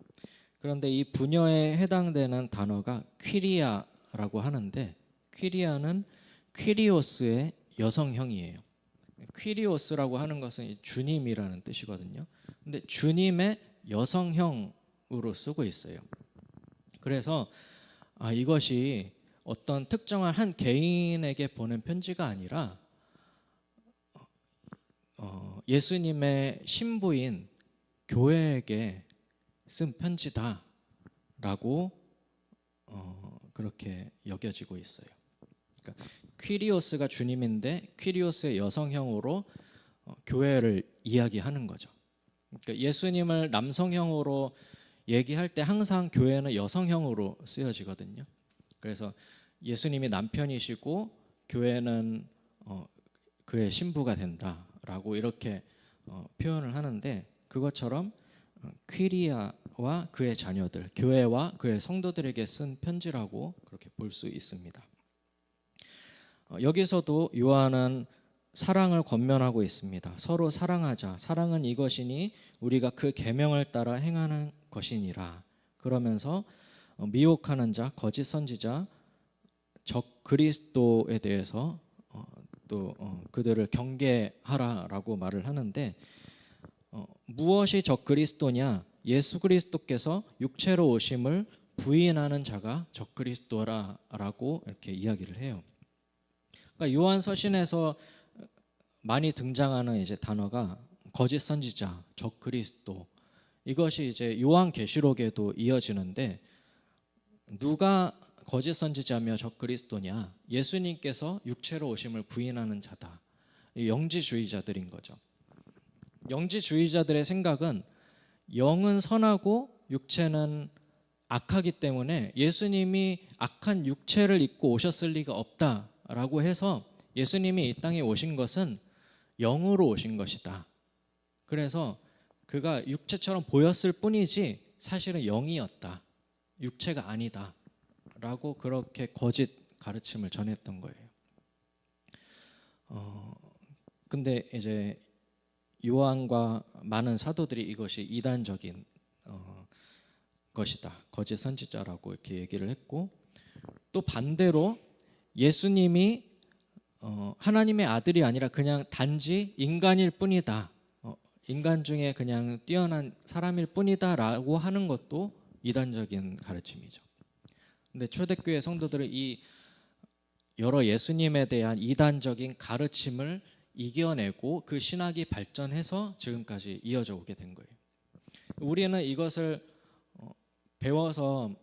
[SPEAKER 1] 그런데 이 부녀에 해당되는 단어가 퀴리아라고 하는데 퀴리아는 퀴리오스의 여성형이에요. 퀴리오스라고 하는 것은 주님이라는 뜻이거든요. 근데 주님의 여성형으로 쓰고 있어요. 그래서 이것이 어떤 특정한 한 개인에게 보낸 편지가 아니라 예수님의 신부인 교회에게 쓴 편지다라고 그렇게 여겨지고 있어요. 그러니까 퀴리오스가 주님인데 퀴리오스의 여성형으로 교회를 이야기하는 거죠. 그러니까 예수님을 남성형으로 얘기할 때 항상 교회는 여성형으로 쓰여지거든요. 그래서 예수님이 남편이시고 교회는 그의 신부가 된다라고 이렇게 표현을 하는데 그것처럼 퀴리아와 그의 자녀들, 교회와 그의 성도들에게 쓴 편지라고 그렇게 볼 수 있습니다. 여기서도 요한은 사랑을 권면하고 있습니다. 서로 사랑하자. 사랑은 이것이니 우리가 그 계명을 따라 행하는 것이니라. 그러면서 미혹하는 자, 거짓 선지자, 적 그리스도에 대해서 또 그들을 경계하라라고 말을 하는데 무엇이 적 그리스도냐? 예수 그리스도께서 육체로 오심을 부인하는 자가 적 그리스도라라고 이렇게 이야기를 해요. 그러니까 요한 서신에서 많이 등장하는 이제 단어가 거짓 선지자, 적 그리스도, 이것이 이제 요한 계시록에도 이어지는데 누가 거짓 선지자며 적 그리스도냐? 예수님께서 육체로 오심을 부인하는 자다. 영지주의자들인 거죠. 영지주의자들의 생각은 영은 선하고 육체는 악하기 때문에 예수님이 악한 육체를 입고 오셨을 리가 라고 해서 예수님이 이 땅에 오신 것은 영으로 오신 것이다. 그래서 그가 육체처럼 보였을 뿐이지 사실은 영이었다. 육체가 아니다. 라고 그렇게 거짓 가르침을 전했던 거예요. 근데 이제 요한과 많은 사도들이 이것이 이단적인 것이다. 거짓 선지자라고 이렇게 얘기를 했고, 또 반대로 예수님이 하나님의 아들이 아니라 그냥 단지 인간일 뿐이다. 인간 중에 그냥 뛰어난 사람일 뿐이다라고 하는 것도 이단적인 가르침이죠. 근데 초대교회 성도들은 이 여러 예수님에 대한 이단적인 가르침을 이겨내고 그 신학이 발전해서 지금까지 이어져 오게 된 거예요. 우리는 이것을 배워서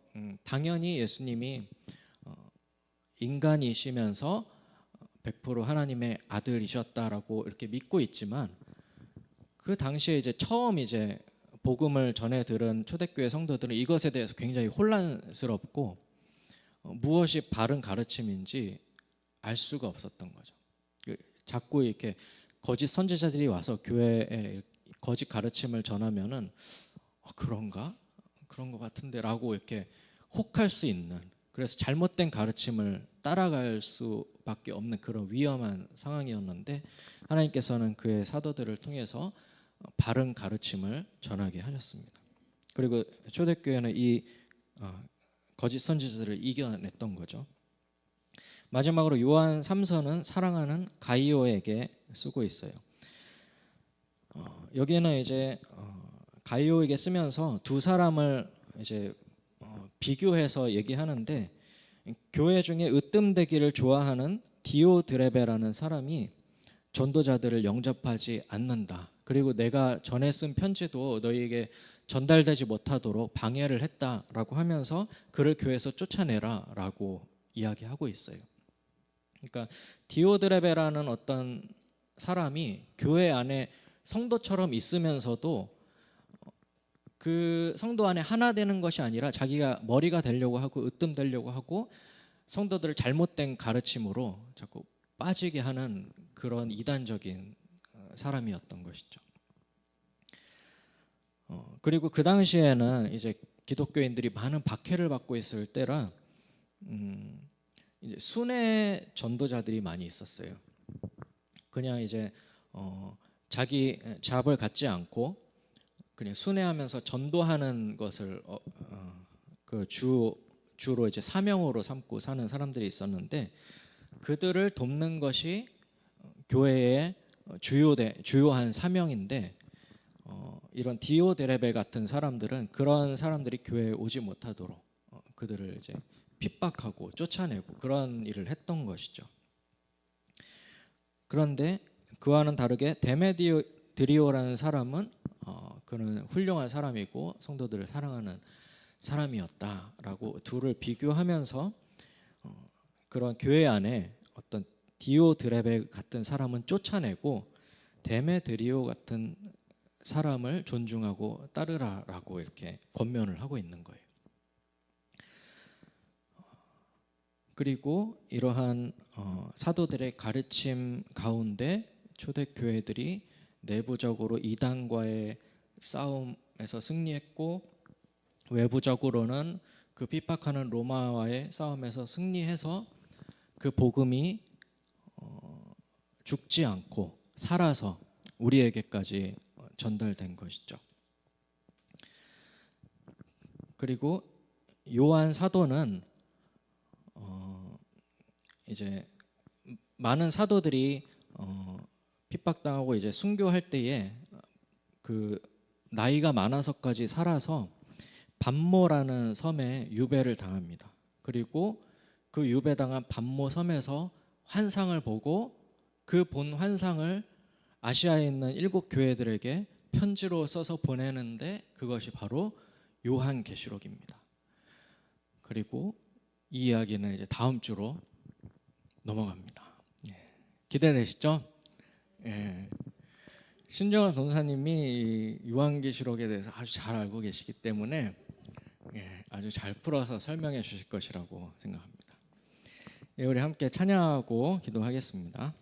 [SPEAKER 1] 당연히 예수님이 인간이시면서 100% 하나님의 아들이셨다라고 이렇게 믿고 있지만, 그 당시에 이제 처음 이제 복음을 전해 들은 초대교회 성도들은 이것에 대해서 굉장히 혼란스럽고 무엇이 바른 가르침인지 알 수가 없었던 거죠. 자꾸 이렇게 거짓 선지자들이 와서 교회에 거짓 가르침을 전하면은 그런가? 그런 것 같은데라고 이렇게 혹할 수 있는, 그래서 잘못된 가르침을 따라갈 수밖에 없는 그런 위험한 상황이었는데, 하나님께서는 그의 사도들을 통해서 바른 가르침을 전하게 하셨습니다. 그리고 초대교회는 이 거짓 선지자들을 이겨냈던 거죠. 마지막으로 요한 3서는 사랑하는 가이오에게 쓰고 있어요. 여기는 이제 가이오에게 쓰면서 두 사람을 이제 비교해서 얘기하는데, 교회 중에 으뜸되기를 좋아하는 디오드레베라는 사람이 전도자들을 영접하지 않는다. 그리고 내가 전에 쓴 편지도 너희에게 전달되지 못하도록 방해를 했다라고 하면서 그를 교회에서 쫓아내라라고 이야기하고 있어요. 그러니까 디오드레베라는 어떤 사람이 교회 안에 성도처럼 있으면서도 그 성도 안에 하나 되는 것이 아니라 자기가 머리가 되려고 하고 으뜸되려고 하고 성도들을 잘못된 가르침으로 자꾸 빠지게 하는 그런 이단적인 사람이었던 것이죠. 그리고 그 당시에는 이제 기독교인들이 많은 박해를 받고 있을 때라 이제 순회 전도자들이 많이 있었어요. 그냥 이제 자기 잡을 갖지 않고 그냥 순회하면서 전도하는 것을 그 주로 이제 사명으로 삼고 사는 사람들이 있었는데, 그들을 돕는 것이 교회의 주요한 사명인데, 이런 디오드레베 같은 사람들은 그런 사람들이 교회에 오지 못하도록 그들을 이제 핍박하고 쫓아내고 그런 일을 했던 것이죠. 그런데 그와는 다르게 데메드리오라는 사람은 그는 훌륭한 사람이고 성도들을 사랑하는 사람이었다라고 둘을 비교하면서 그런 교회 안에 어떤 디오드레베 같은 사람은 쫓아내고 데메드리오 같은 사람을 존중하고 따르라라고 이렇게 권면을 하고 있는 거예요. 그리고 이러한 사도들의 가르침 가운데 초대교회들이 내부적으로 이단과의 싸움에서 승리했고, 외부적으로는 그 핍박하는 로마와의 싸움에서 승리해서 그 복음이 죽지 않고 살아서 우리에게까지 전달된 것이죠. 그리고 요한 사도는 이제 많은 사도들이 핍박당하고 이제 순교할 때에 그 나이가 많아서까지 살아서 반모라는 섬에 유배를 당합니다. 그리고 그 유배당한 반모 섬에서 환상을 보고 그 본 환상을 아시아에 있는 7교회들에게 편지로 써서 보내는데, 그것이 바로 요한계시록입니다. 그리고 이 이야기는 이제 다음 주로 넘어갑니다. 기대되시죠? 예. 신정환 동사님이 요한계시록에 대해서 아주 잘 알고 계시기 때문에 아주 잘 풀어서 설명해 주실 것이라고 생각합니다. 예, 우리 함께 찬양하고 기도하겠습니다.